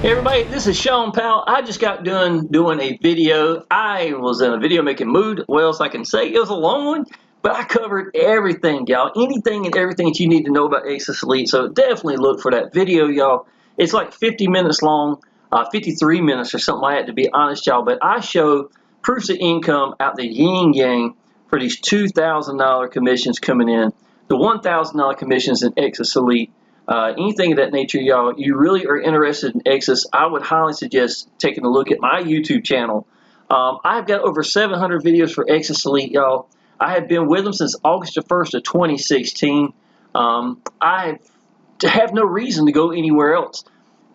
Hey everybody, this is Shawn Powell. I just got done doing a video. I was in a video making mood. What else I can say? It was a long one, but I covered everything, y'all. Anything and everything that you need to know about Exitus Elite. So definitely look for that video, y'all. It's like 50 minutes long, 53 minutes or something like that, to be honest, y'all. But I show proofs of income out the yin yang for these $2,000 commissions coming in, the $1,000 commissions in Exitus Elite. Anything of that nature, y'all, you really are interested in Exitus, I would highly suggest taking a look at my YouTube channel. I've got over 700 videos for Exitus Elite, y'all. I have been with them since August the 1st of 2016. I have no reason to go anywhere else.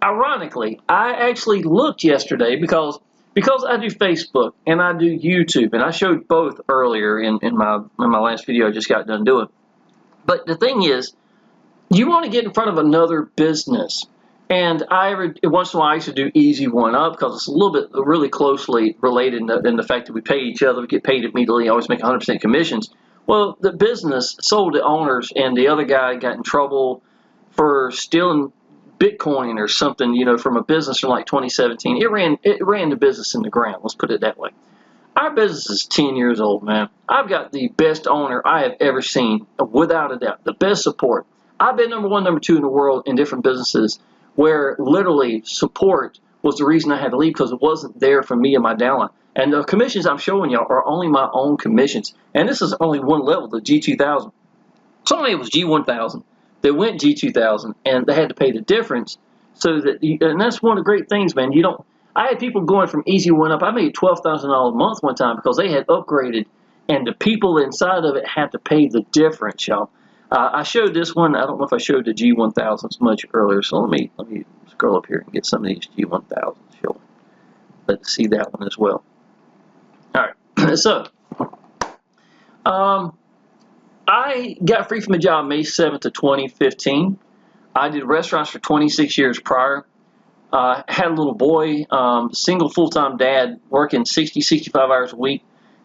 Ironically, I actually looked yesterday because I do Facebook and I do YouTube, and I showed both earlier in my last video I just got done doing. But the thing is, you want to get in front of another business, and once in a while I used to do Easy One Up because it's a little bit really closely related in the fact that we pay each other, we get paid immediately, always make 100% commissions. Well, the business sold to owners, and the other guy got in trouble for stealing Bitcoin or something, you know, from a business from like 2017. It ran the business in the ground. Let's put it that way. Our business is 10 years old, man. I've got the best owner I have ever seen, without a doubt. The best support. I've been number one, number two in the world in different businesses where literally support was the reason I had to leave, because it wasn't there for me and my downline. And the commissions I'm showing y'all are only my own commissions. And this is only one level, the G2000. Somebody it was G1000. They went G2000 and they had to pay the difference. So that, and that's one of the great things, man. I had people going from Easy One Up. I made $12,000 a month one time because they had upgraded, and the people inside of it had to pay the difference, y'all. I showed this one. I don't know if I showed the G1000s much earlier, so let me scroll up here and get some of these G1000s showing. Let's see that one as well. All right, so I got free from a job May 7th of 2015. I did restaurants for 26 years prior. Had a little boy, single full-time dad, working 60, 65 hours a week.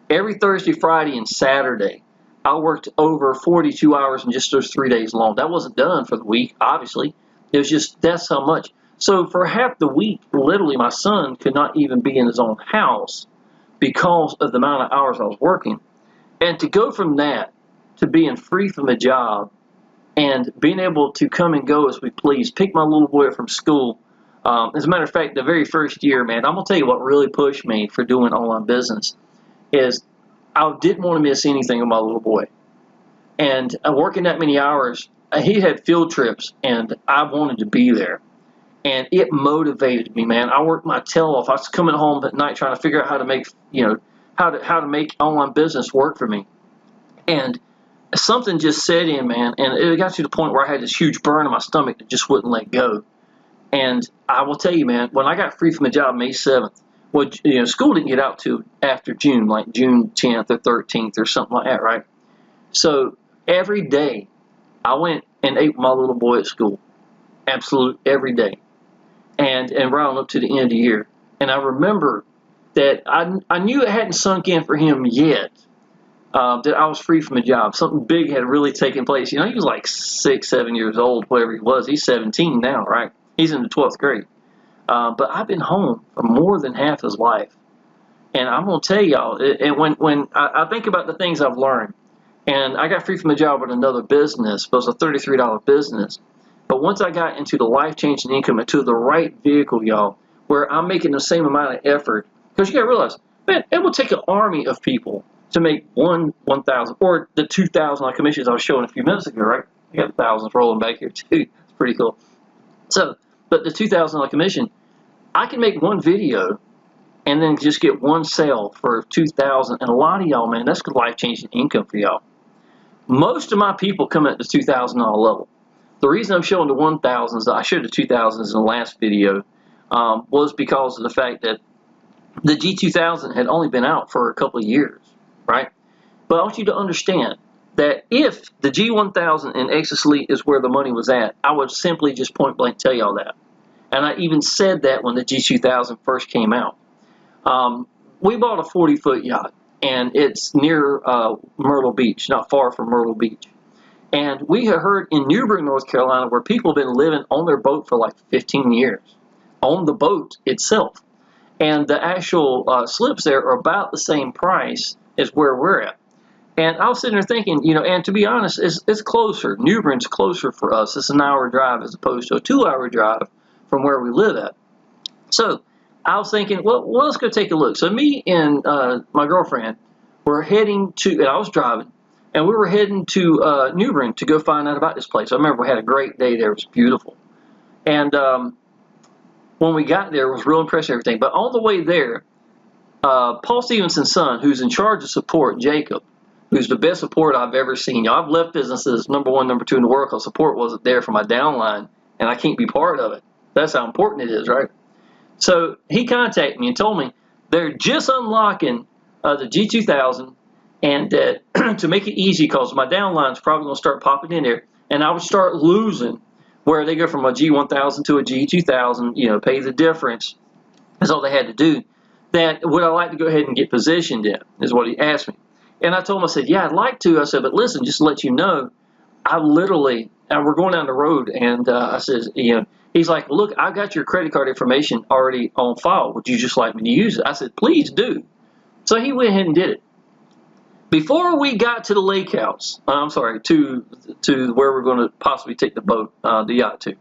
Every Thursday, Friday, and Saturday, I worked over 42 hours in just those 3 days alone. That wasn't done for the week, obviously. It was just, that's how much. So for half the week, literally, my son could not even be in his own house because of the amount of hours I was working. And to go from that to being free from a job and being able to come and go as we please, pick my little boy up from school. As a matter of fact, the very first year, man, I'm going to tell you what really pushed me for doing online business is I didn't want to miss anything with my little boy. And working that many hours, he had field trips, and I wanted to be there. And it motivated me, man. I worked my tail off. I was coming home at night trying to figure out how to make, how to make online business work for me. And something just set in, man, and it got to the point where I had this huge burn in my stomach that just wouldn't let go. And I will tell you, man, when I got free from a job May 7th, well, school didn't get out to after June, like June 10th or 13th or something like that, right? So every day I went and ate with my little boy at school, absolute every day, and right on up to the end of the year. And I remember that I knew it hadn't sunk in for him yet, that I was free from a job. Something big had really taken place. You know, he was like 6, 7 years old, whatever he was. He's 17 now, right? He's in the 12th grade. But I've been home for more than half his life. And I'm going to tell y'all, and when I think about the things I've learned, and I got free from a job with another business, it was a $33 business. But once I got into the life-changing income, into the right vehicle, y'all, where I'm making the same amount of effort, because you got to realize, man, it will take an army of people to make 1,000, or the 2,000 commissions I was showing a few minutes ago, right? I got thousands rolling back here, too. It's pretty cool. So, but the 2,000 commission, I can make one video and then just get one sale for 2,000. And a lot of y'all, man, that's life-changing income for y'all. Most of my people come at the $2,000 level. The reason I'm showing the 1,000s, I showed the 2,000s in the last video, was because of the fact that the G2000 had only been out for a couple of years, right? But I want you to understand that if the G1000 in Exitus Elite is where the money was at, I would simply just point blank tell y'all that. And I even said that when the G2000 first came out. We bought a 40-foot yacht, and it's near Myrtle Beach, not far from Myrtle Beach. And we had heard in Newburgh, North Carolina, where people have been living on their boat for like 15 years. on the boat itself. And the actual slips there are about the same price as where we're at. And I was sitting there thinking, and to be honest, it's closer. New Bern's closer for us. It's an hour drive as opposed to a 2-hour drive from where we live at. So I was thinking, well, let's go take a look. So me and my girlfriend were heading to, and I was driving, and we were heading to New Bern to go find out about this place. I remember we had a great day there. It was beautiful. And when we got there, it was real impressive, everything. But on the way there, Paul Stevenson's son, who's in charge of support, Jacob, who's the best support I've ever seen. I've left businesses #1, #2 in the world because support wasn't there for my downline, and I can't be part of it. That's how important it is, right? So he contacted me and told me they're just unlocking the G2000, and that to make it easy, because my downline's probably going to start popping in there, and I would start losing where they go from a G1000 to a G2000, pay the difference. That's all they had to do. That would I like to go ahead and get positioned in, is what he asked me. And I told him, I said, yeah, I'd like to. I said, but listen, just to let you know, we're going down the road, and I said, he's like, look, I've got your credit card information already on file. Would you just like me to use it? I said, please do. So he went ahead and did it. Before we got to the lake house, I'm sorry, to where we're going to possibly take the boat, the yacht to,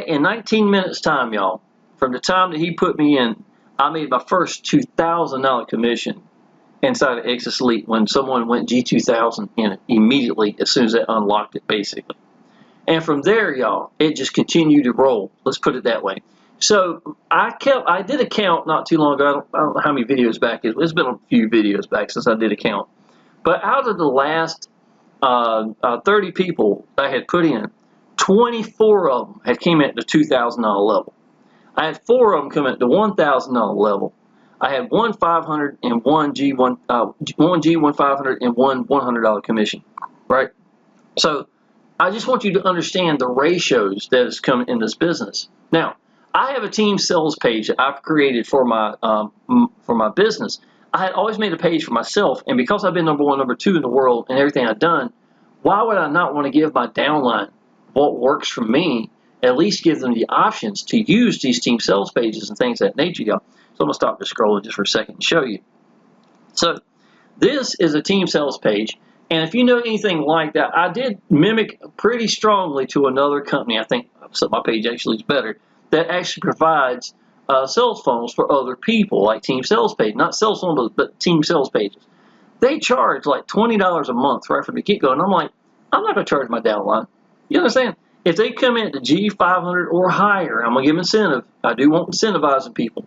in 19 minutes time, y'all, from the time that he put me in, I made my first $2,000 commission inside of Exitus Elite when someone went G2000 in it immediately as soon as they unlocked it, basically. And from there, y'all, it just continued to roll. Let's put it that way. So I did a count not too long ago. I don't know how many videos back it is. It's been a few videos back since I did a count. But out of the last 30 people I had put in, 24 of them had came at the $2,000 level. I had 4 of them come at the $1,000 level. I had one $500 and one G1500 and one $100 commission, right? So I just want you to understand the ratios that is coming in this business. Now, I have a team sales page that I've created for my business. I had always made a page for myself, and because I've been #1, #2 in the world and everything I've done, why would I not want to give my downline what works for me? At least give them the options to use these team sales pages and things of that nature, y'all. So I'm going to stop just scrolling just for a second and show you. So this is a team sales page. And if you know anything like that, I did mimic pretty strongly to another company. I think my page actually is better. That actually provides sales funnels for other people, like team sales page. Not sales funnels, but team sales pages. They charge like $20 a month right from the get-go. And I'm like, I'm not going to charge my downline. You understand? If they come in at the G500 or higher, I'm going to give incentive. I do want incentivizing people.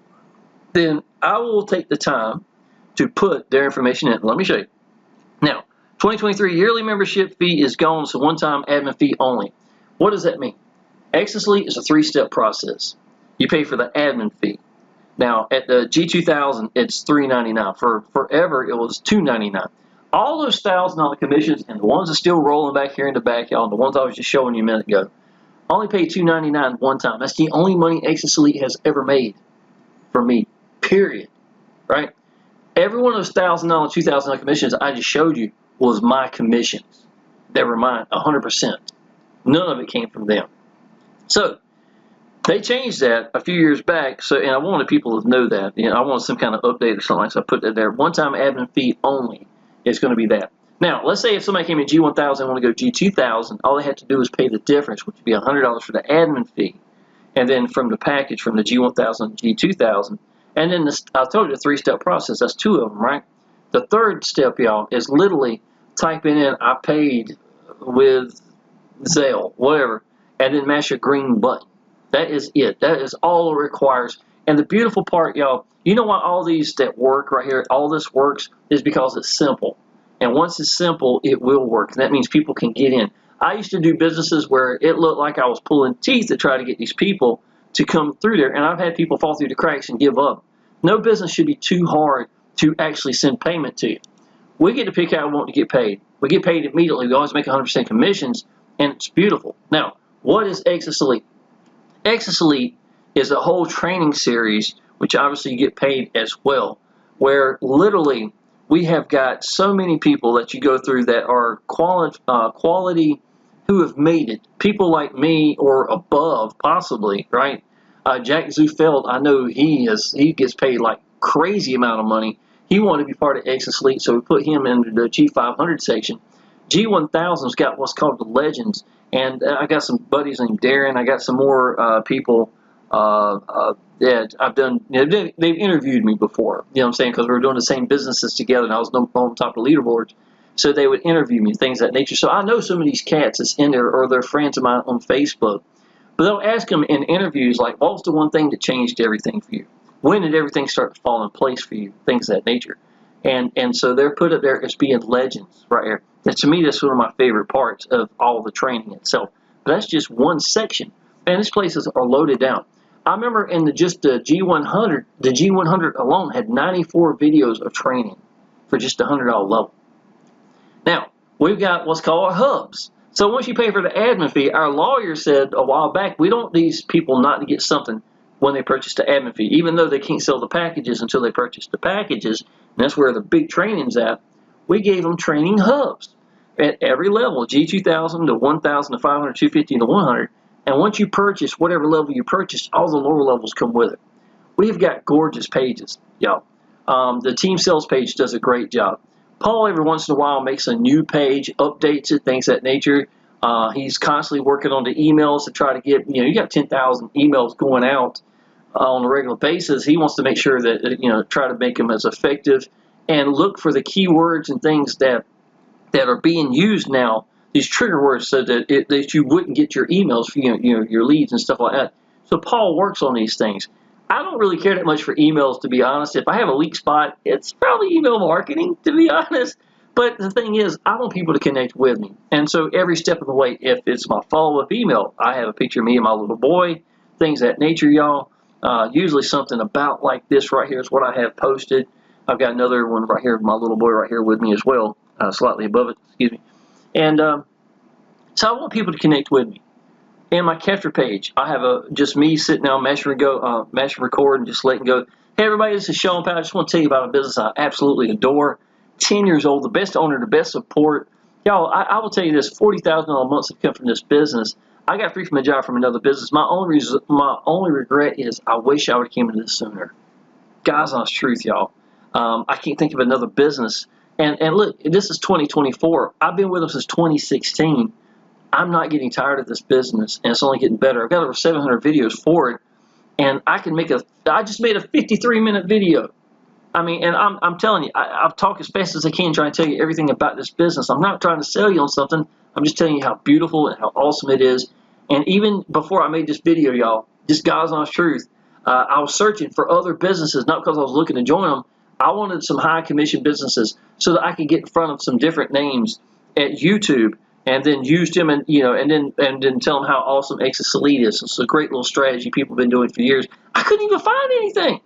Then I will take the time to put their information in. Let me show you. Now, 2023 yearly membership fee is gone. It's a one-time admin fee only. What does that mean? Exitus Elite is a 3-step process. You pay for the admin fee. Now, at the G2000, it's $3.99. For forever, it was $2.99. All those $1,000 commissions and the ones that are still rolling back here in the back, y'all, and the ones I was just showing you a minute ago, only paid $2.99 one time. That's the only money Exitus Elite has ever made for me, period. Right? Every one of those $1,000, $2,000 commissions I just showed you was my commissions. They were mine, 100%. None of it came from them. So they changed that a few years back. So, and I wanted people to know that. I wanted some kind of update or something. So I put that there. One-time admin fee only is going to be that. Now, let's say if somebody came in G1000 and want to go G2000, all they had to do is pay the difference, which would be $100 for the admin fee, and then from the package from the G1000 to G2000. And then I told you the 3-step process. That's 2 of them, right? The 3rd step, y'all, is literally typing in I paid with Zelle, whatever, and then mash a green button. That is it. That is all it requires. And the beautiful part, y'all, you know why all these that work right here, all this works, is because it's simple. And once it's simple, it will work. And that means people can get in. I used to do businesses where it looked like I was pulling teeth to try to get these people to come through there. And I've had people fall through the cracks and give up. No business should be too hard to actually send payment to you. We get to pick how we want to get paid. We get paid immediately. We always make 100% commissions, and it's beautiful. Now, what is Exitus Elite? Exitus Elite is a whole training series, which obviously you get paid as well, where literally we have got so many people that you go through that are quality who have made it. People like me or above, possibly, right? Jack Zufeld, I know he gets paid like crazy amount of money. He wanted to be part of Exitus Elite, so we put him into the G500 section. G1000's got what's called the Legends, and I got some buddies named Darren. I got some more people that I've done. You know, they've interviewed me before. You know what I'm saying? Because we were doing the same businesses together, and I was on top of the leaderboards. So they would interview me, things of that nature. So I know some of these cats that's in there, or they're friends of mine on Facebook. But they'll ask them in interviews, like, what was the one thing that changed everything for you? When did everything start to fall in place for you? Things of that nature. And so they're put up there as being legends right here. And to me, that's one of my favorite parts of all the training itself. But that's just one section. Man, these places are loaded down. I remember in just the G100, the G100 alone had 94 videos of training for just a $100 level. Now, we've got what's called our hubs. So once you pay for the admin fee, our lawyer said a while back, we don't want these people not to get something when they purchase the admin fee, even though they can't sell the packages until they purchase the packages, and that's where the big training's at. We gave them training hubs at every level, G2000 to 1000 to 500, 250 to 100, and once you purchase whatever level you purchase, all the lower levels come with it. We've got gorgeous pages, y'all. The team sales page does a great job. Paul every once in a while makes a new page, updates it, things of that nature. He's constantly working on the emails to try to get, you got 10,000 emails going out on a regular basis. He wants to make sure that, try to make them as effective and look for the keywords and things that are being used now, these trigger words, so that you wouldn't get your emails for, your leads and stuff like that. So Paul works on these things. I don't really care that much for emails, to be honest. If I have a weak spot, it's probably email marketing, to be honest. But the thing is, I want people to connect with me. And so every step of the way, if it's my follow-up email, I have a picture of me and my little boy, things of that nature, y'all. Usually something about like this right here is what I have posted. I've got another one right here, my little boy right here with me as well, slightly above it, excuse me. And so I want people to connect with me. In my capture page, I have just me sitting down, mash and record, and just letting go. Hey everybody, this is Shawn Powell. I just want to tell you about a business I absolutely adore. 10 years old, the best owner, the best support. Y'all, I will tell you this, $40,000 a month have come from this business. I got free from a job from another business. My only regret is I wish I would have came into this sooner. God's honest truth, y'all. I can't think of another business. And look, this is 2024. I've been with them since 2016. I'm not getting tired of this business, and it's only getting better. I've got over 700 videos for it, and I just made a 53-minute video. I mean, and I'm telling you, I've talked as fast as I can trying to tell you everything about this business. I'm not trying to sell you on something. I'm just telling you how beautiful and how awesome it is. And even before I made this video, y'all, just God's honest truth, I was searching for other businesses, not because I was looking to join them. I wanted some high commission businesses so that I could get in front of some different names at YouTube, and then use them, and then tell them how awesome Exitus Elite is. It's a great little strategy people have been doing for years. I couldn't even find anything.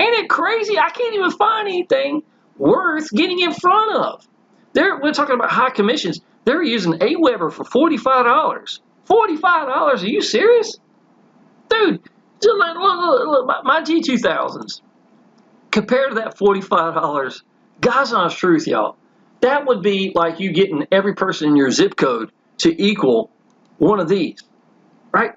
Ain't it crazy? I can't even find anything worth getting in front of. We're talking about high commissions. They're using Aweber for $45. $45? Are you serious? Dude, look, my G2000s. Compared to that $45, God's honest truth, y'all. That would be like you getting every person in your zip code to equal one of these, right?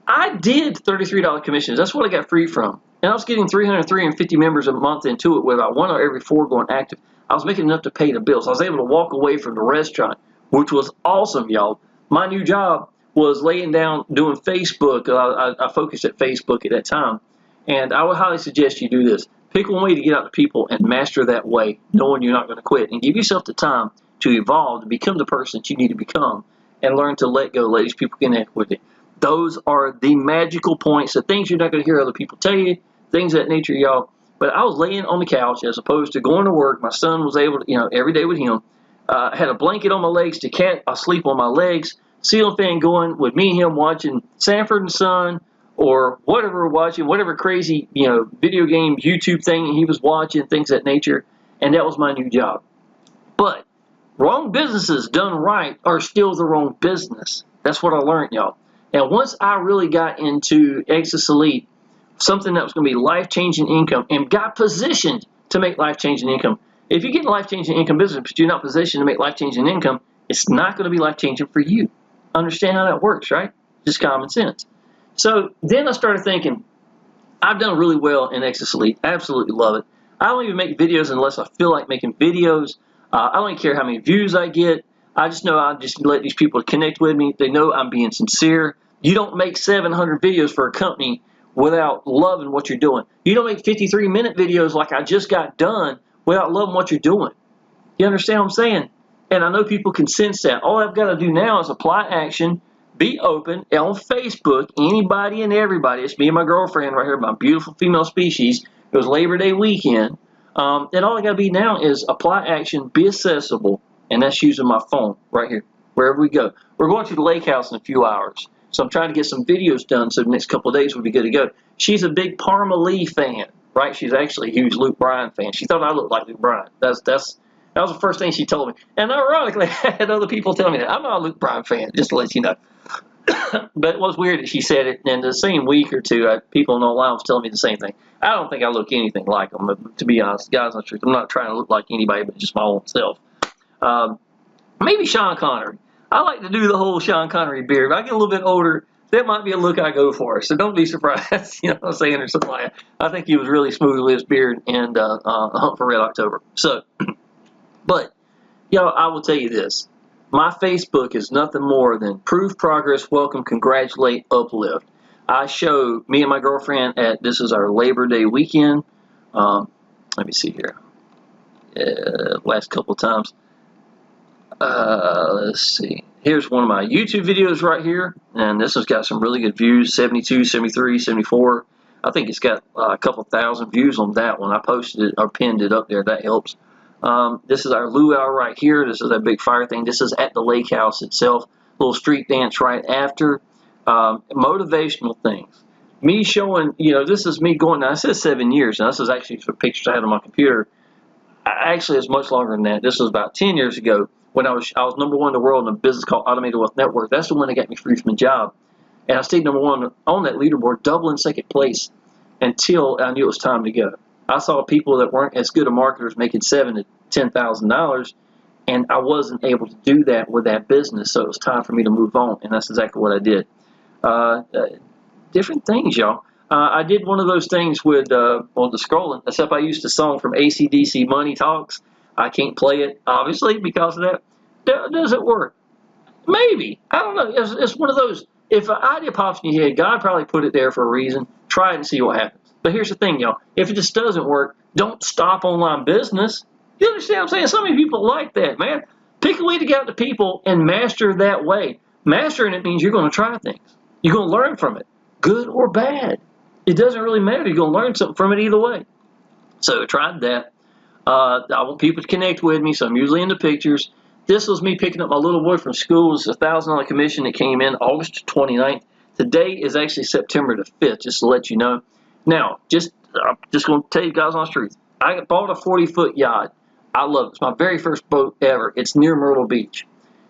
I did $33 commissions. That's what I got free from. And I was getting 350 members a month into it with about 1 or every 4 going active. I was making enough to pay the bills. I was able to walk away from the restaurant, which was awesome, y'all. My new job was laying down doing Facebook. I focused at Facebook at that time. And I would highly suggest you do this. Pick one way to get out to people and master that way, knowing you're not going to quit. And give yourself the time to evolve, to become the person that you need to become, and learn to let go, let these people connect with you. Those are the magical points, the things you're not going to hear other people tell you, things of that nature, y'all. But I was laying on the couch as opposed to going to work. My son was able to, every day with him. I had a blanket on my legs to sleep on my legs, ceiling fan going with me and him watching Sanford and Son, or whatever we're watching, whatever crazy, video game, YouTube thing he was watching, things of that nature, and that was my new job. But wrong businesses done right are still the wrong business. That's what I learned, y'all. And once I really got into Exitus Elite, something that was going to be life-changing income, and got positioned to make life-changing income. If you get life-changing income business, but you're not positioned to make life-changing income, it's not going to be life-changing for you. Understand how that works, right? Just common sense. So then I started thinking, I've done really well in Exitus Elite. Absolutely love it. I don't even make videos unless I feel like making videos. I don't even care how many views I get. I just know I just let these people connect with me. They know I'm being sincere. You don't make 700 videos for a company without loving what you're doing. You don't make 53-minute videos like I just got done without loving what you're doing. You understand what I'm saying? And I know people can sense that. All I've got to do now is apply action, be open on Facebook, anybody and everybody. It's me and my girlfriend right here, my beautiful female species. It was Labor Day weekend. And all I got to be now is apply action, be accessible, and that's using my phone right here, wherever we go. We're going to the lake house in a few hours. So I'm trying to get some videos done so the next couple of days we'll be good to go. She's a big Parma Lee fan, right? She's actually a huge Luke Bryan fan. She thought I looked like Luke Bryan. That was the first thing she told me. And ironically, I had other people tell me that. I'm not a Luke Bryan fan, just to let you know. But it was weird that she said it, and the same week or two, people in online was telling me the same thing. I don't think I look anything like them, to be honest. Guys, I'm not trying to look like anybody but just my own self. Maybe Sean Connery. I like to do the whole Sean Connery beard. If I get a little bit older, that might be a look I go for. So don't be surprised, you know what I'm saying, or something like that. I think he was really smooth with his beard and Hunt for Red October. So, but, I will tell you this. My Facebook is nothing more than proof, progress, welcome, congratulate, uplift. I show me and my girlfriend this is our Labor Day weekend. Let me see here. Last couple of times. Let's see. Here's one of my YouTube videos right here. And this has got some really good views. 72, 73, 74. I think it's got a couple thousand views on that one. I posted it or pinned it up there. That helps. This is our luau right here. This is that big fire thing. This is at the lake house itself. Little street dance right after. Motivational things. Me showing, this is me going, now it says 7 years. Now this is actually some pictures I had on my computer. Actually, it's much longer than that. This was about 10 years ago when I was #1 in the world in a business called Automated Wealth Network. That's the one that got me free from a job. And I stayed #1 on that leaderboard, double in second place until I knew it was time to go. I saw people that weren't as good a marketers making $7,000 to $10,000, and I wasn't able to do that with that business, so it was time for me to move on, and that's exactly what I did. Different things, y'all. I did one of those things with the scrolling, except I used a song from AC/DC, Money Talks. I can't play it, obviously, because of that. Does it work? Maybe. I don't know. It's one of those, if an idea pops in your head, God probably put it there for a reason. Try it and see what happens. But here's the thing, y'all. If it just doesn't work, don't stop online business. You understand what I'm saying? So many people like that, man. Pick a way to get out to people and master that way. Mastering it means you're going to try things. You're going to learn from it, good or bad. It doesn't really matter. You're going to learn something from it either way. So I tried that. I want people to connect with me, so I'm usually in the pictures. This was me picking up my little boy from school. It's a $1,000 commission that came in August 29th. Today is actually September the 5th, just to let you know. Now, I'm just going to tell you guys honest truth. I bought a 40-foot yacht. I love it. It's my very first boat ever. It's near Myrtle Beach.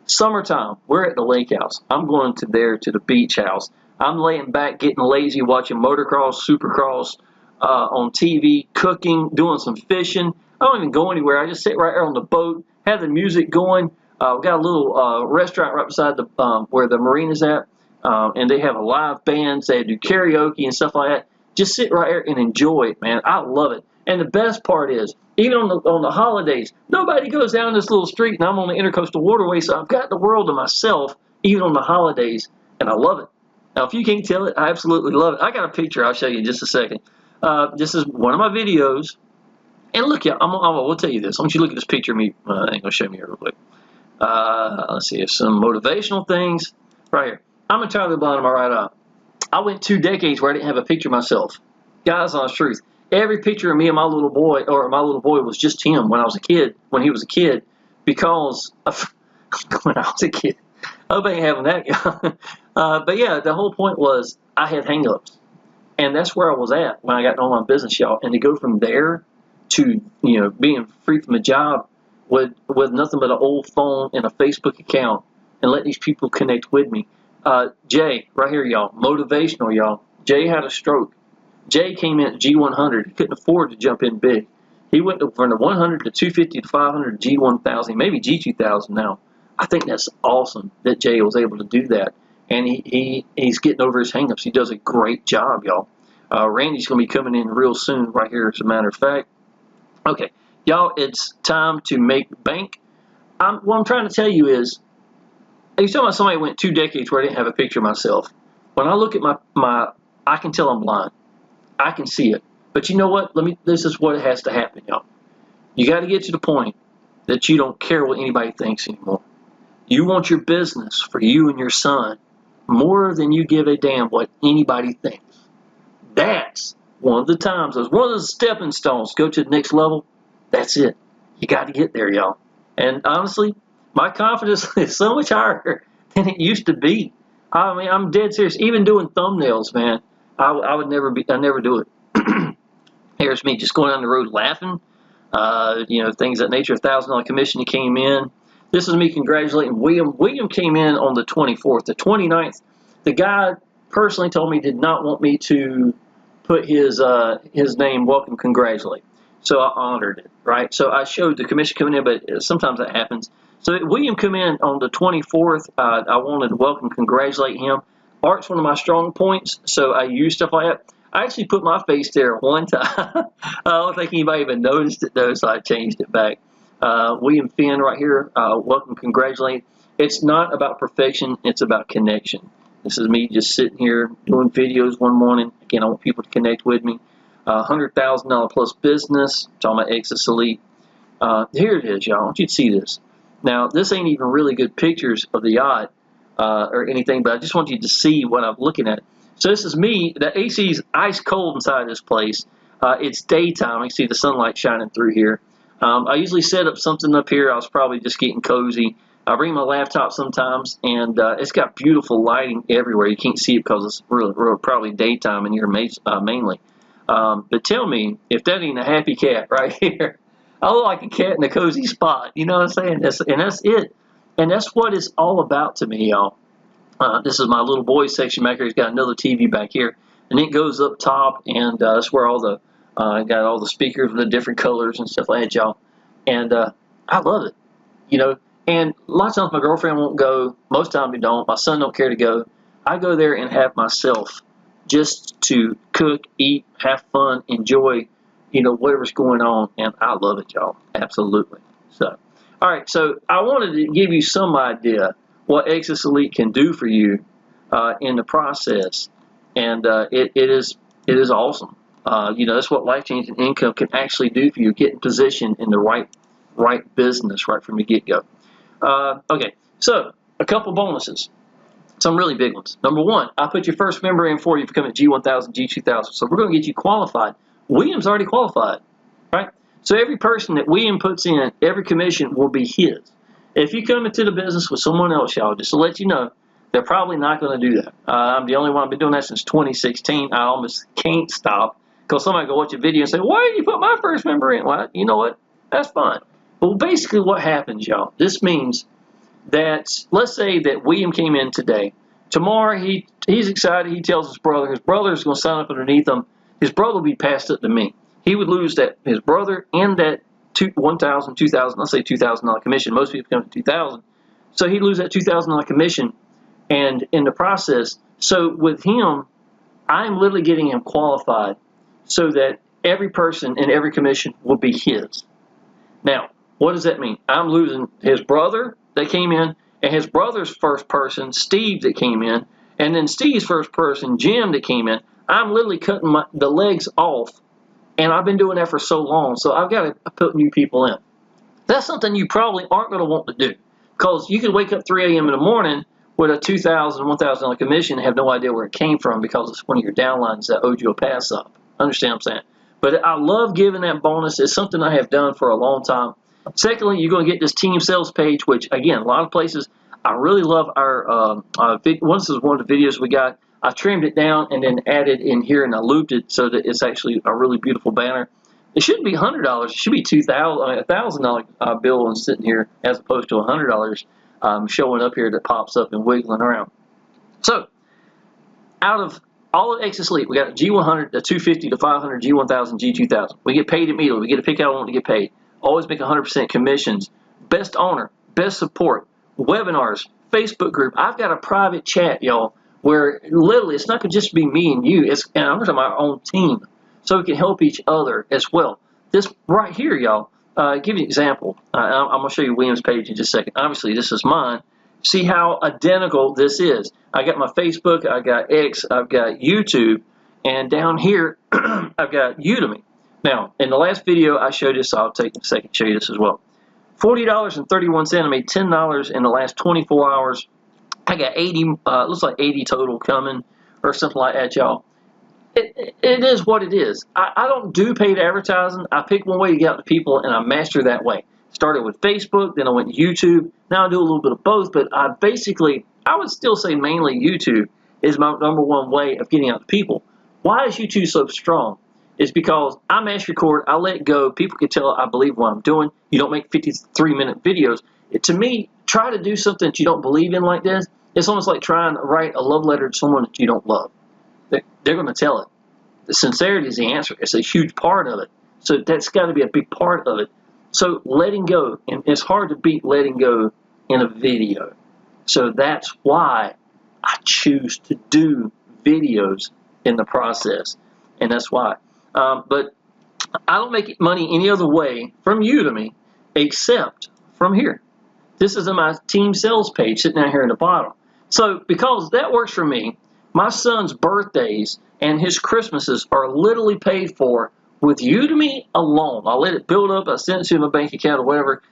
Summertime, we're at the lake house. I'm going to the beach house. I'm laying back, getting lazy, watching motocross, supercross on TV, cooking, doing some fishing. I don't even go anywhere. I just sit right there on the boat, have the music going. We've got a little restaurant right beside where the marina's at, and they have a live bands. They do karaoke and stuff like that. Just sit right there and enjoy it, man. I love it. And the best part is, even on the holidays, nobody goes down this little street, and I'm on the Intercoastal Waterway, so I've got the world to myself, even on the holidays, and I love it. Now, if you can't tell it, I absolutely love it. I got a picture I'll show you in just a second. This is one of my videos. And look, yeah, we'll tell you this. I want you to look at this picture of me. I ain't going to show me here real quick. Let's see. Some motivational things right here. I'm entirely blind in my right eye. I went 2 decades where I didn't have a picture of myself. Guys, honest truth. Every picture of me and my little boy, was just him when he was a kid, because of when I was a kid. I hope I ain't having that guy. But yeah, the whole point was I had hang-ups. And that's where I was at when I got into online business, y'all. And to go from there to, being free from a job with nothing but an old phone and a Facebook account and let these people connect with me. Jay, right here, y'all, motivational, y'all. Jay had a stroke. Jay came in at G100. He couldn't afford to jump in big. He went from the 100 to 250 to 500 G1000, maybe G2000 now. I think that's awesome that Jay was able to do that. and he's getting over his hangups. He does a great job, y'all. Randy's going to be coming in real soon, right here, as a matter of fact. Okay, y'all, it's time to make bank. What I'm trying to tell you is, you're talking about somebody who went 2 decades where I didn't have a picture of myself. When I look at my I can tell I'm blind. I can see it. But you know what? This is what has to happen, y'all. You got to get to the point that you don't care what anybody thinks anymore. You want your business for you and your son more than you give a damn what anybody thinks. That's one of the times, one of the stepping stones. Go to the next level. That's it. You got to get there, y'all. And honestly, my confidence is so much higher than it used to be. I mean, I'm dead serious. Even doing thumbnails, man, I never do it. Here's me just going down the road laughing. Things of that nature. $1,000 commission he came in. This is me congratulating William. William came in on the 24th. The 29th, the guy personally told me did not want me to put his name, welcome, congratulate. So I honored it, right? So I showed the commission coming in, but sometimes that happens. So William come in on the 24th. I wanted to welcome, congratulate him. Art's one of my strong points, so I use stuff like that. I actually put my face there one time. I don't think anybody even noticed it, though, so I changed it back. William Finn right here, welcome, congratulate. It's not about perfection, it's about connection. This is me just sitting here doing videos one morning. Again, I want people to connect with me. $100,000 plus business, talking about Exitus Elite. Here it is, y'all. I want you to see this. Now, this ain't even really good pictures of the yacht or anything, but I just want you to see what I'm looking at. So this is me. The AC's ice cold inside this place. It's daytime. You see the sunlight shining through here. I usually set up something up here. I was probably just getting cozy. I bring my laptop sometimes, and it's got beautiful lighting everywhere. You can't see it because it's really probably daytime in here mainly. But tell me if that ain't a happy cat right here. I look like a cat in a cozy spot. You know what I'm saying? That's it. And that's what it's all about to me, y'all. This is my little boys section back here. He's got another TV back here, and it goes up top, and that's where all the got all the speakers with the different colors and stuff like that, y'all. And I love it, you know. And a lot of times my girlfriend won't go. Most times we don't. My son don't care to go. I go there and have myself just to cook, eat, have fun, enjoy, you know, whatever's going on, and I love it, y'all. Absolutely. So, all right. So I wanted to give you some idea what Exitus Elite can do for you in the process, and it is awesome. You know, that's what life-changing income can actually do for you. Get in position in the right business right from the get-go. Okay, so a couple bonuses, some really big ones. Number one, I put your first member in for you for coming G1000, G2000. So we're going to get you qualified. William's already qualified, right? So every person that William puts in, every commission will be his. If you come into the business with someone else, y'all, just to let you know, they're probably not going to do that. I'm the only one. I've been doing that since 2016. I almost can't stop because somebody go watch a video and say, why did you put my first member in? Well, you know what? That's fine. Well, basically what happens, y'all, this means that, let's say that William came in today. Tomorrow he's excited. He tells his brother is going to sign up underneath him. His brother will be passed up to me. He would lose that, his brother, and that $1,000, $2,000, let's say $2,000 commission. Most people come to $2,000. So he'd lose that $2,000 commission, and in the process, so with him, I'm literally getting him qualified so that every person and every commission will be his. Now, what does that mean? I'm losing his brother that came in, and his brother's first person, Steve, that came in, and then Steve's first person, Jim, that came in. I'm literally cutting the legs off, and I've been doing that for so long, so I've got to put new people in. That's something you probably aren't going to want to do, because you could wake up 3 a.m. in the morning with a $2,000, $1,000 commission and have no idea where it came from because it's one of your downlines that owed you a pass up. Understand what I'm saying? But I love giving that bonus. It's something I have done for a long time. Secondly, you're going to get this team sales page, which, again, a lot of places, I really love our, this is one of the videos we got. I trimmed it down and then added in here, and I looped it so that it's actually a really beautiful banner. It shouldn't be $100. It should be $1,000 bill and sitting here as opposed to $100 showing up here that pops up and wiggling around. So, out of all of Exitus Elite, we got a G100, the 250, the 500, G1000, G2000. We get paid immediately. We get to pick out one to get paid. Always make 100% commissions. Best owner, best support, webinars, Facebook group. I've got a private chat, y'all, where literally it's not going to just be me and you. And I'm talking about our own team, so we can help each other as well. This right here, y'all, give you an example. I'm going to show you William's page in just a second. Obviously, this is mine. See how identical this is. I got my Facebook, I got X, I've got YouTube, and down here, I've got Udemy. Now, in the last video, I showed this. So I'll take a second to show you this as well. $40.31. I made $10 in the last 24 hours. I got 80, looks like 80 total coming or something like that, y'all. It is what it is. I don't do paid advertising. I pick one way to get out to people, and I master that way. Started with Facebook, then I went to YouTube. Now I do a little bit of both, but I would still say mainly YouTube is my #1 way of getting out to people. Why is YouTube so strong? It's because I mass record, I let go, people can tell I believe what I'm doing. You don't make 53-minute videos. To me, try to do something that you don't believe in like this. It's almost like trying to write a love letter to someone that you don't love. They're going to tell it. The sincerity is the answer. It's a huge part of it. So that's got to be a big part of it. So letting go, and it's hard to beat letting go in a video. So that's why I choose to do videos in the process. And that's why. But I don't make money any other way from Udemy except from here. This is in my team sales page sitting down here in the bottom. So because that works for me, my son's birthdays and his Christmases are literally paid for with Udemy alone. I let it build up. I sent it to my bank account or whatever.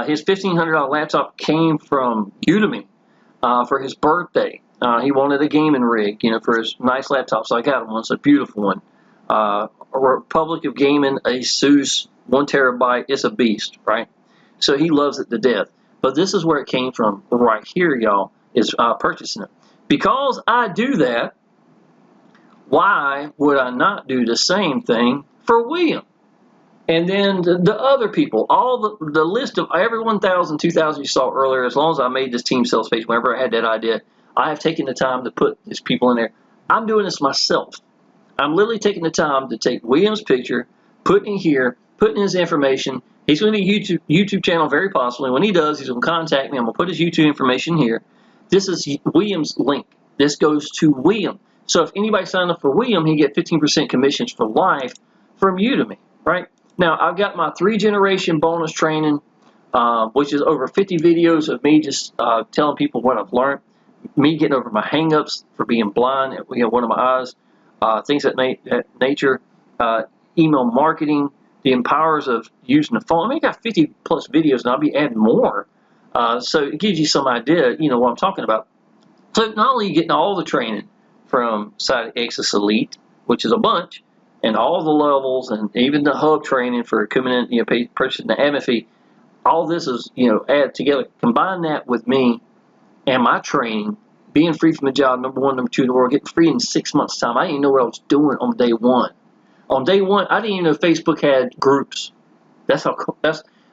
His $1,500 laptop came from Udemy for his birthday. He wanted a gaming rig, for his nice laptop, so I got him one. It's a beautiful one. A Republic of Gaming, Asus, 1 terabyte. It's a beast, right? So he loves it to death. But this is where it came from right here, y'all, is purchasing it. Because I do that, why would I not do the same thing for William? And then the other people, all the list of every 1,000, 2,000 you saw earlier, as long as I made this team sales page, whenever I had that idea, I have taken the time to put these people in there. I'm doing this myself. I'm literally taking the time to take William's picture, put in here, put in his information. He's going to need a YouTube channel very possibly. When he does, he's going to contact me. I'm going to put his YouTube information here. This is William's link. This goes to William. So if anybody signed up for William, he get 15% commissions for life from Udemy, right? Now, I've got my 3-generation bonus training, which is over 50 videos of me just telling people what I've learned, me getting over my hang-ups for being blind, one of my eyes, things of that nature, email marketing, the empowers of using the phone. I mean, I got 50-plus videos, and I'll be adding more. So it gives you some idea, what I'm talking about. So not only are you getting all the training from IS Exitus Elite, which is a bunch, and all the levels, and even the hub training for coming in, purchasing the admin fee, all this is, added together. Combine that with me and my training, being free from the job, #1, #2 in the world, getting free in 6 months' time. I didn't even know what I was doing on day one. On day one, I didn't even know Facebook had groups. That's how.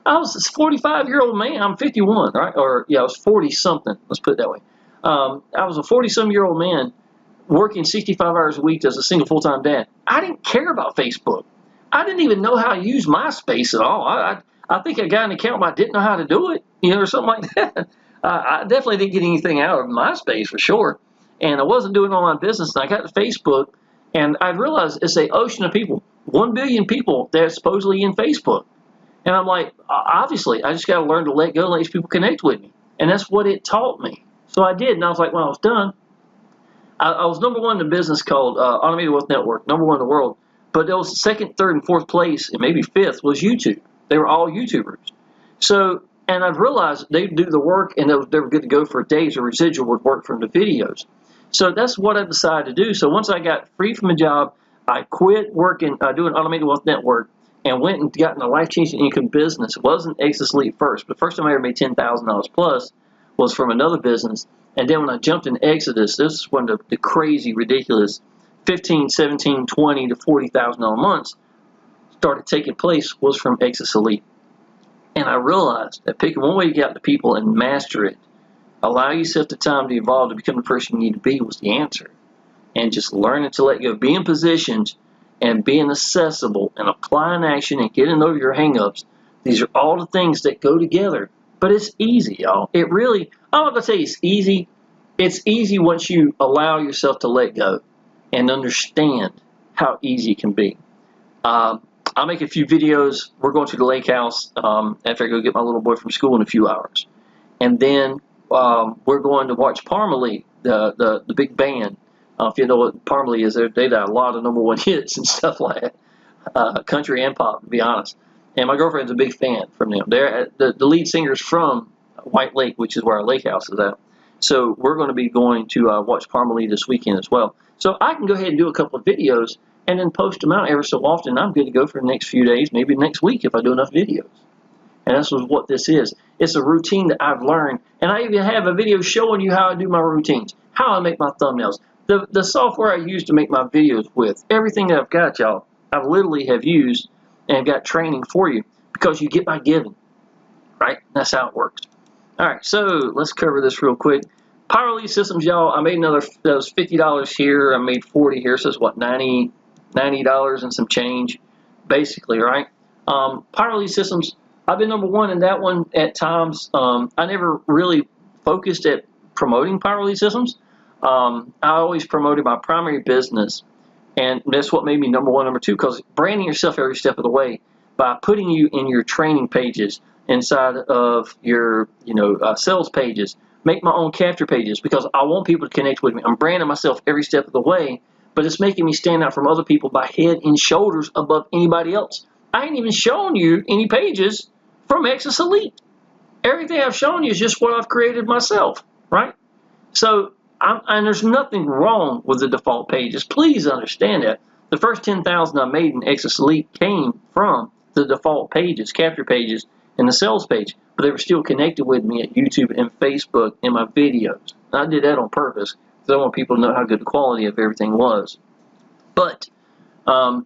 I was a 45-year-old man. I'm 51, right? Or yeah, I was 40-something. Let's put it that way. I was a 40-some-year-old man working 65 hours a week as a single full-time dad. I didn't care about Facebook. I didn't even know how to use MySpace at all. I think I got an account, but I didn't know how to do it, or something like that. I definitely didn't get anything out of MySpace for sure. And I wasn't doing online business. And I got to Facebook, and I realized it's an ocean of people. 1 billion people that are supposedly in Facebook. And I'm like, obviously, I just got to learn to let go and let these people connect with me. And that's what it taught me. So I did. And I was like, when I was done, I was #1 in a business called Automated Wealth Network, #1 in the world. But there was second, third, and fourth place, and maybe fifth, was YouTube. They were all YouTubers. So, and I've realized they do the work, and they were good to go for days. The residual would work from the videos. So that's what I decided to do. So once I got free from a job, I quit working, doing Automated Wealth Network, and went and got in a life-changing income business. It wasn't Exitus Elite first, but the first time I ever made $10,000 plus was from another business. And then when I jumped in Exodus, this is one of the crazy, ridiculous $15,000, $17,000, $20,000 to $40,000 months started taking place was from Exitus Elite. And I realized that picking one way to get out to people and master it, allow yourself the time to evolve to become the person you need to be was the answer. And just learning to let go, being positioned and being accessible and applying action and getting over your hang-ups. These are all the things that go together But it's easy, y'all. It really, I'm not going to say it's easy. It's easy once you allow yourself to let go and understand how easy it can be. I'll make a few videos. We're going to the lake house after I go get my little boy from school in a few hours. And then we're going to watch Parmalee, the big band. If you know what Parmalee is, they've got a lot of #1 hits and stuff like that, country and pop, to be honest. And my girlfriend's a big fan from them. They're the lead singer's from White Lake, which is where our lake house is at. So we're going to be going to watch Parmalee this weekend as well. So I can go ahead and do a couple of videos and then post them out every so often. I'm good to go for the next few days, maybe next week if I do enough videos. And that's what this is. It's a routine that I've learned. And I even have a video showing you how I do my routines, how I make my thumbnails, the software I use to make my videos with, everything that I've got, y'all, I literally have used and have got training for you because you get by giving, right? That's how it works. All right, so let's cover this real quick. Power Elite Systems, y'all, I made another, that was $50 here. I made 40 here, so it's what, $90 and some change, basically, right? Power Elite Systems, I've been #1 in that one at times. I never really focused at promoting Power Elite Systems. I always promoted my primary business, and that's what made me #1, #2, because branding yourself every step of the way by putting you in your training pages inside of your sales pages, make my own capture pages because I want people to connect with me. I'm branding myself every step of the way, but it's making me stand out from other people by head and shoulders above anybody else. I ain't even shown you any pages from Exitus Elite. Everything I've shown you is just what I've created myself, right? So, and there's nothing wrong with the default pages. Please understand that. The first 10,000 I made in Exitus Elite came from the default pages, capture pages, and the sales page, but they were still connected with me at YouTube and Facebook in my videos. And I did that on purpose because I want people to know how good the quality of everything was. But I'm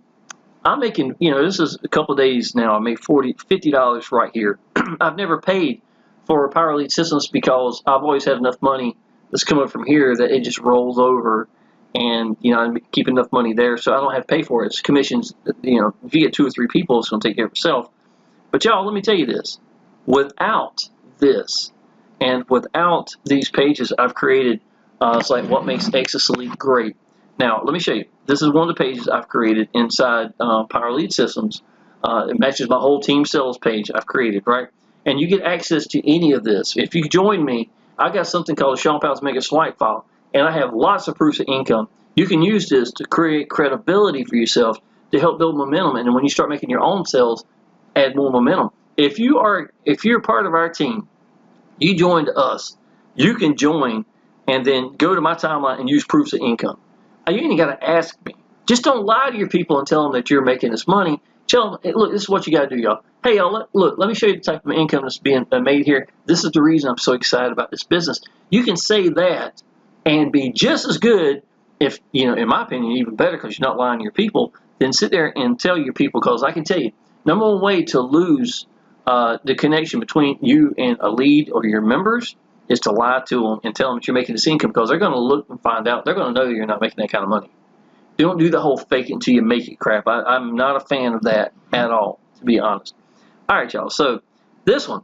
making, this is a couple of days now. I made $50 right here. I've never paid for Power Elite Systems because I've always had enough money that's coming from here that it just rolls over, and I keep enough money there, so I don't have to pay for it. It's commissions. If you get 2 or 3 people, it's going to take care of itself. But y'all, let me tell you this: without this, and without these pages I've created, it's like what makes Exitus Elite great. Now, let me show you. This is one of the pages I've created inside Power Elite Systems. It matches my whole team sales page I've created, right? And you get access to any of this. If you join me, I got something called Shawn Powell's Mega Swipe File, and I have lots of proofs of income. You can use this to create credibility for yourself to help build momentum, and then when you start making your own sales, add more momentum. If you're part of our team, you joined us, you can join and then go to my timeline and use proofs of income. You ain't got to ask me. Just don't lie to your people and tell them that you're making this money. Tell them, hey, look, this is what you got to do, y'all. Hey, y'all, look, let me show you the type of income that's being made here. This is the reason I'm so excited about this business. You can say that and be just as good, if, in my opinion, even better because you're not lying to your people, then sit there and tell your people, because I can tell you, #1 way to lose the connection between you and a lead or your members is to lie to them and tell them that you're making this income, because they're going to look and find out. They're going to know you're not making that kind of money. Don't do the whole fake it until you make it crap. I'm not a fan of that at all, to be honest. All right, y'all. So this one,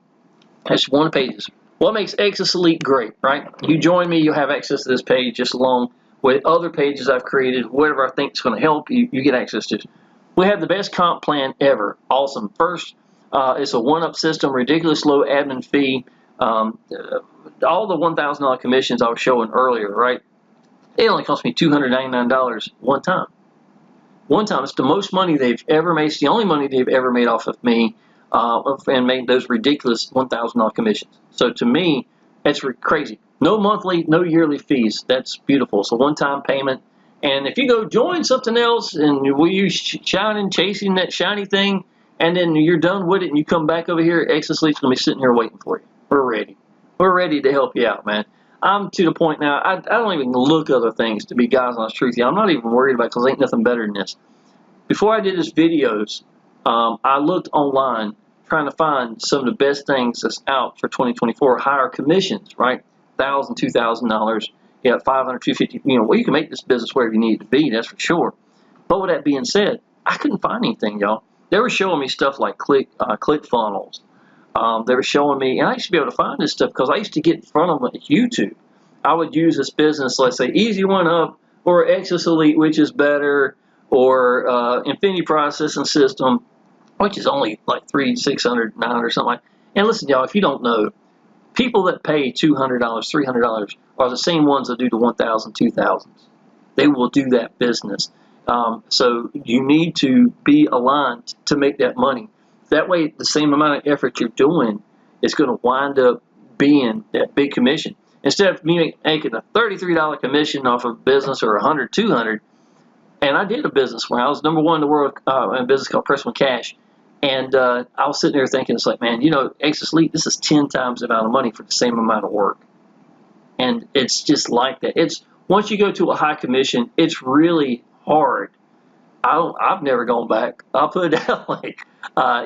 that's 1 pages. What makes Exitus Elite great, right? You join me, you'll have access to this page just along with other pages I've created. Whatever I think is going to help you, you get access to. We have the best comp plan ever. Awesome. First, it's a one-up system, ridiculous low admin fee. All the $1,000 commissions I was showing earlier, right? It only cost me $299 one time. One time. It's the most money they've ever made. It's the only money they've ever made off of me, and made those ridiculous $1,000 commissions. So to me, that's crazy. No monthly, no yearly fees. That's beautiful. It's a one-time payment. And if you go join something else and you shining, chasing that shiny thing, and then you're done with it and you come back over here, Exitus Elite's going to be sitting here waiting for you. We're ready. We're ready to help you out, man. I'm to the point now, I don't even look other things, to be God's honest truth. I'm not even worried about it because ain't nothing better than this. Before I did this videos, I looked online trying to find some of the best things that's out for 2024, higher commissions, right? $1,000, $2,000, yeah, $500, $250. Well, you can make this business wherever you need it to be, that's for sure. But with that being said, I couldn't find anything, y'all. They were showing me stuff like ClickFunnels, They were showing me, and I used to be able to find this stuff because I used to get in front of them at YouTube. I would use this business, let's say Easy One Up or Exitus Elite, which is better, or Infinity Processing System, which is only like $600, $900, something like that. And listen, y'all, if you don't know, people that pay $200, $300 are the same ones that do the 1,000, 2,000s. They will do that business. So you need to be aligned to make that money. That way, the same amount of effort you're doing is going to wind up being that big commission. Instead of me making a $33 commission off of a business or $100, $200, and I did a business where I was number one in the world in a business called Press One Cash. And I was sitting there thinking, it's like, man, you know, Exitus Elite, this is 10 times the amount of money for the same amount of work. And it's just like that. It's once you go to a high commission, it's really hard. I've never gone back. I'll put it that way.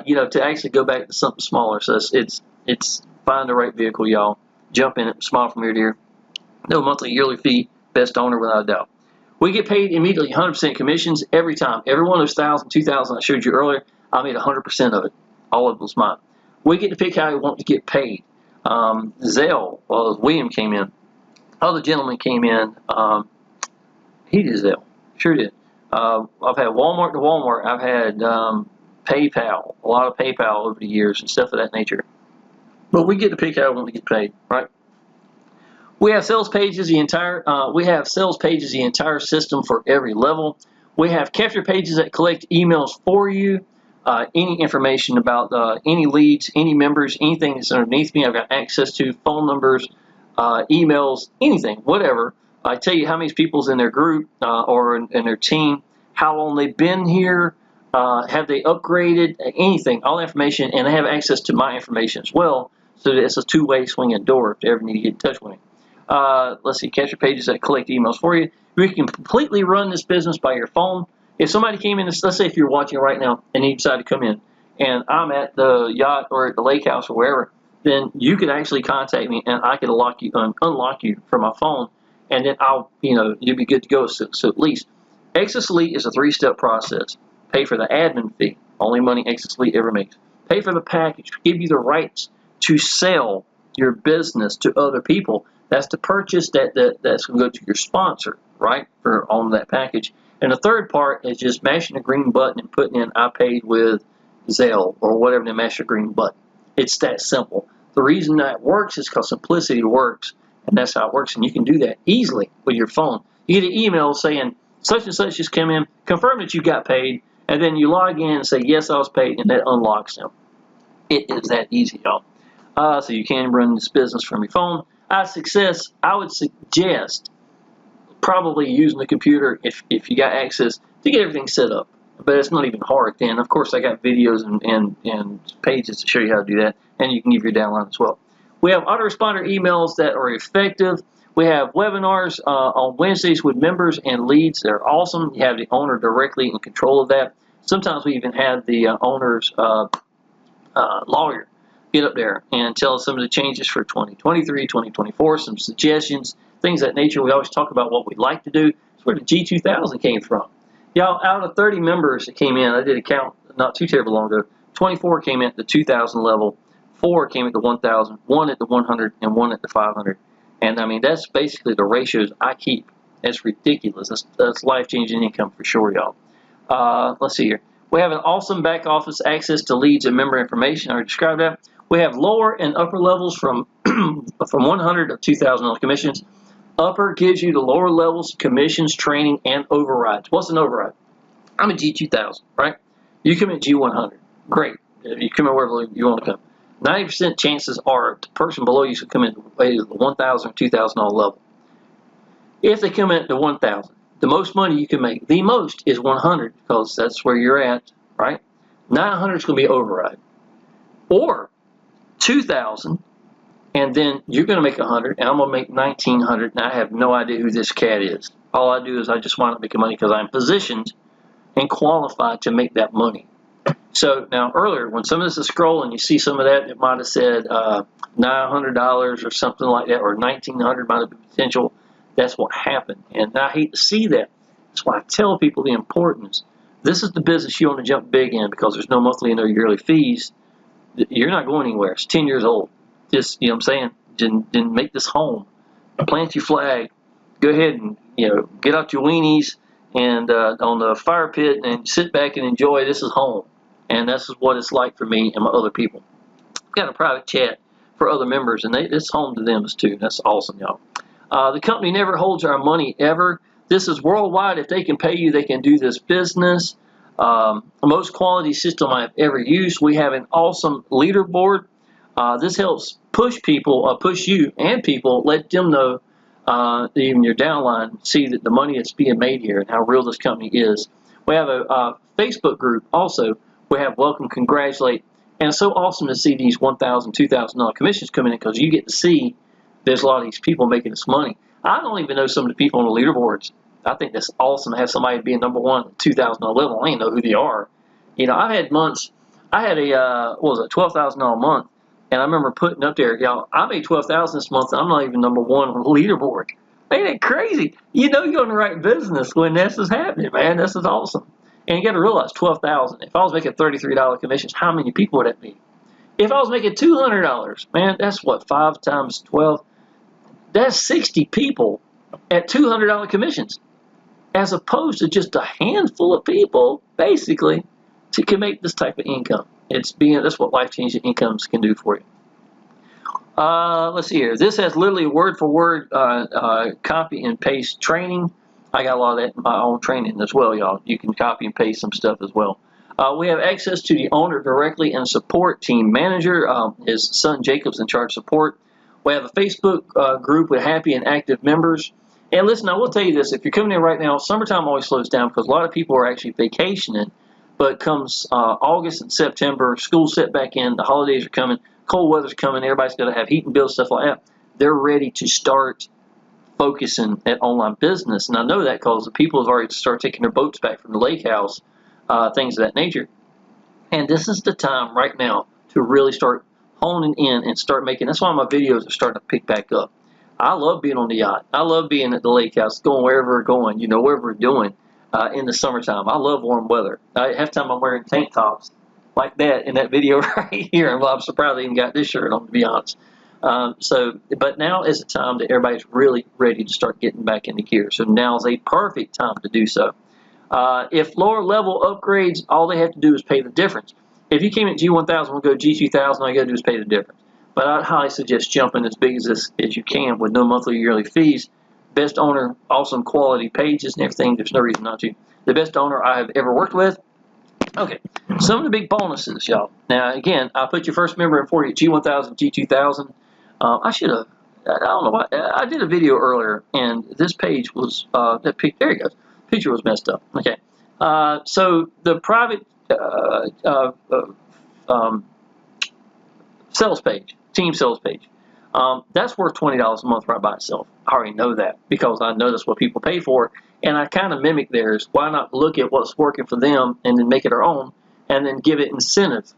You know, to actually go back to something smaller. So it's find the right vehicle, y'all. Jump in it, smile from ear to ear. No monthly, yearly fee, best owner without a doubt. We get paid immediately 100% commissions every time. Every one of those 1,000, 2,000 I showed you earlier, I made 100% of it. All of it was mine. We get to pick how we want to get paid. Zelle, well, William came in. Other gentleman came in. He did Zelle. Sure did. I've had Walmart to Walmart. I've had PayPal, a lot of PayPal over the years and stuff of that nature. But we get to pick how we want to get paid, right? We have sales pages, the entire system for every level. We have capture pages that collect emails for you. Any information about any leads, any members, anything that's underneath me, I've got access to, phone numbers, emails, anything, whatever. I tell you how many people's in their group or in their team, how long they've been here, have they upgraded, anything, all information, and they have access to my information as well, so that it's a two-way swinging door if they ever need to get in touch with me. Let's see, capture pages that collect emails for you. You can completely run this business by your phone. If somebody came in, let's say if you're watching right now and you decide to come in, and I'm at the yacht or at the lake house or wherever, then you could actually contact me and I could unlock you from my phone, and then you'll be good to go. So at least Exitus Elite is a 3-step process. Pay for the admin fee, only money Exitus Elite ever makes. Pay for the package, give you the rights to sell your business to other people. That's the purchase that's going to go to your sponsor, right, on that package. And the third part is just mashing the green button and putting in I paid with Zelle or whatever, they mash the green button. It's that simple. The reason that works is because simplicity works, and that's how it works. And you can do that easily with your phone. You get an email saying such and such just come in, confirm that you got paid, and then you log in and say, yes, I was paid, and that unlocks them. It is that easy, y'all. So you can run this business from your phone. I would suggest probably using the computer if you got access to get everything set up. But it's not even hard then. Of course, I got videos and pages to show you how to do that, and you can give your downline as well. We have autoresponder emails that are effective. We have webinars on Wednesdays with members and leads. They're awesome. You have the owner directly in control of that. Sometimes we even have the owner's lawyer get up there and tell us some of the changes for 2023, 2024, some suggestions, things of that nature. We always talk about what we'd like to do. That's where the G2000 came from. Y'all, out of 30 members that came in, I did a count not too terribly long ago, 24 came in at the 2,000 level, 4 came at the 1,000, 1 at the 100, and 1 at the 500. And I mean, that's basically the ratios I keep. That's ridiculous. That's life-changing income for sure, y'all. Let's see here. We have an awesome back office access to leads and member information. I already described that. We have lower and upper levels from 100 to 2,000 commissions. Upper gives you the lower levels, commissions, training, and overrides. What's an override? I'm a G2000, right? You come at G100. Great. You come in wherever you want to come. 90% chances are the person below you should come in either the 1,000 or 2,000 level. If they come in at the 1,000, the most money you can make, the most, is 100 because that's where you're at, right? 900 is going to be override. Or 2,000, and then you're going to make 100, and I'm going to make 1,900, and I have no idea who this cat is. All I do is I just want to make money because I'm positioned and qualified to make that money. So now earlier, when some of this is scrolling, you see some of that, it might have said $900 or something like that, or 1,900 might have been potential. That's what happened, and I hate to see that. That's why I tell people the importance. This is the business you want to jump big in because there's no monthly and no yearly fees. you're not going anywhere. It's 10 years old. Just, you know what I'm saying? Then make this home. Plant your flag. Go ahead and, get out your weenies and on the fire pit and sit back and enjoy. This is home. And this is what it's like for me and my other people. I've got a private chat for other members, and it's home to them too. That's awesome, y'all. The company never holds our money ever. This is worldwide. If they can pay you, they can do this business. Most quality system I've ever used. We have an awesome leaderboard. This helps push people, push you and people, let them know, even your downline, see that the money that's being made here and how real this company is. We have a Facebook group also. We have welcome, congratulate, and it's so awesome to see these $1,000, $2,000 commissions coming in because you get to see there's a lot of these people making this money. I don't even know some of the people on the leaderboards. I think that's awesome to have somebody being number one at $2,000 level. I ain't know who they are. I've had months. I had a $12,000 month, and I remember putting up there, y'all. I made $12,000 this month. And I'm not even number one on the leaderboard. Ain't it crazy? You're in the right business when this is happening, man. This is awesome. And you got to realize $12,000. If I was making $33 commissions, how many people would that be? If I was making $200, man, that's what 5 times 12. That's 60 people at $200 commissions, as opposed to just a handful of people, basically, can make this type of income. That's what life-changing incomes can do for you. Let's see here. This has literally word-for-word copy and paste training. I got a lot of that in my own training as well, y'all. You can copy and paste some stuff as well. We have access to the owner directly and support team manager. His son Jacob's in charge of support. We have a Facebook group with happy and active members. And listen, I will tell you this. If you're coming in right now, summertime always slows down because a lot of people are actually vacationing. But comes August and September, school's set back in, the holidays are coming, cold weather's coming, everybody's going to have heat and bills, stuff like that. They're ready to start focusing at online business. And I know that because the people have already started taking their boats back from the lake house, things of that nature. And this is the time right now to really start honing in and start making. That's why my videos are starting to pick back up. I love being on the yacht. I love being at the lake house, going wherever we're going, wherever we're doing in the summertime. I love warm weather. Half the time I'm wearing tank tops like that in that video right here. I'm surprised I even got this shirt on, to be honest. But now is the time that everybody's really ready to start getting back into gear. So now is a perfect time to do so. If lower level upgrades, all they have to do is pay the difference. If you came at G1000, we'll go G2000, all you got to do is pay the difference. But I'd highly suggest jumping as big as this as you can with no monthly or yearly fees. Best owner, awesome quality pages and everything. There's no reason not to. The best owner I have ever worked with. Okay, some of the big bonuses, y'all. Now, again, I put your first member in for you at G1000, G2000. I should have, I don't know why, I did a video earlier, and this page was, there it goes. Picture was messed up. Okay, so the private sales page, team sales page, that's worth $20 a month right by itself. I already know that because I know that's what people pay for, and I kind of mimic theirs. Why not look at what's working for them and then make it our own, and then give it incentive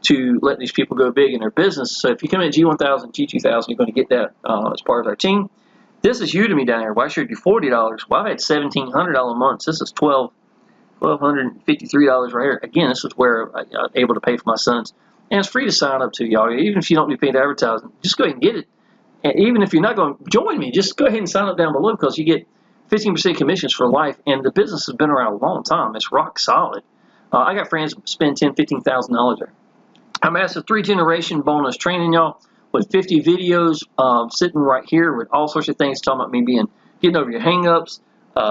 to let these people go big in their business. So if you come in G1000, G2000, you're going to get that as part of our team. This is Udemy down here. Why should it be $40? Well, I've had $1,700 months. This is $1,253 right here. Again, this is where I was able to pay for my sons. And it's free to sign up to, y'all. Even if you don't be paid advertising, just go ahead and get it. And even if you're not going to join me, just go ahead and sign up down below because you get 15% commissions for life. And the business has been around a long time. It's rock solid. I got friends who spend $10,000, $15,000 there. I'm at a 3-generation bonus training, y'all, with 50 videos sitting right here with all sorts of things talking about me getting over your hang-ups,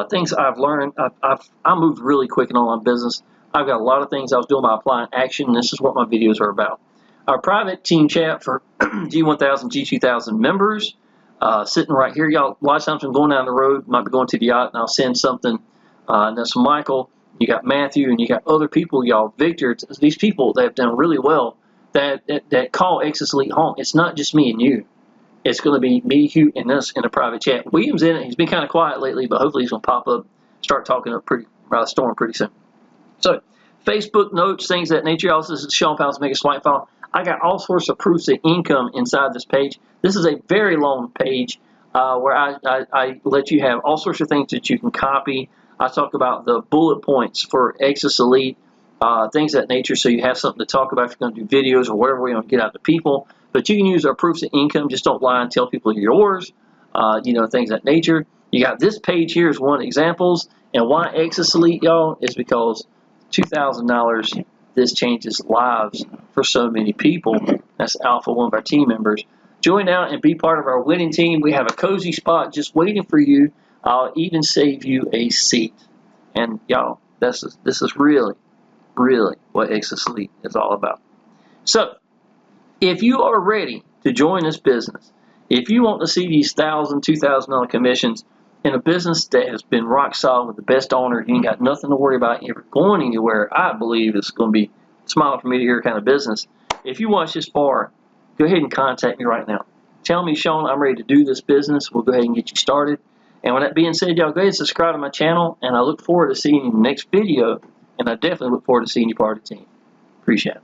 things I've learned. I moved really quick in online business. I've got a lot of things I was doing by applying action, and this is what my videos are about. Our private team chat for G1000, G2000 members, sitting right here, y'all. A lot of times I'm going down the road, might be going to the yacht, and I'll send something, and that's Michael. You got Matthew, and you got other people, y'all. Victor, these people that have done really well that call Exitus Elite home. It's not just me and you. It's going to be me, Hugh, and us in a private chat. William's in it. He's been kind of quiet lately, but hopefully he's going to pop up, start talking up storm pretty soon. So, Facebook notes, things of that nature. Also, this is Shawn Powell's Mega Swipe File. I got all sorts of proofs of income inside this page. This is a very long page where I let you have all sorts of things that you can copy. I talk about the bullet points for Exitus Elite, things of that nature, so you have something to talk about if you're going to do videos or whatever you want to get out to people. But you can use our proofs of income. Just don't lie and tell people you're yours, things of that nature. You got this page here is one examples. And why Exitus Elite, y'all, is because $2,000, this changes lives for so many people. That's Alpha, one of our team members. Join now and be part of our winning team. We have a cozy spot just waiting for you. I'll even save you a seat. And y'all, this is really what Exitus Elite is all about. So, if you are ready to join this business, if you want to see these $1,000, $2,000 commissions in a business that has been rock solid with the best owner, you ain't got nothing to worry about ever going anywhere, I believe it's going to be smiling for me to hear kind of business. If you watch this far, go ahead and contact me right now. Tell me, Shawn, I'm ready to do this business. We'll go ahead and get you started. And with that being said, y'all, go ahead and subscribe to my channel, and I look forward to seeing you in the next video, and I definitely look forward to seeing you part of the team. Appreciate it.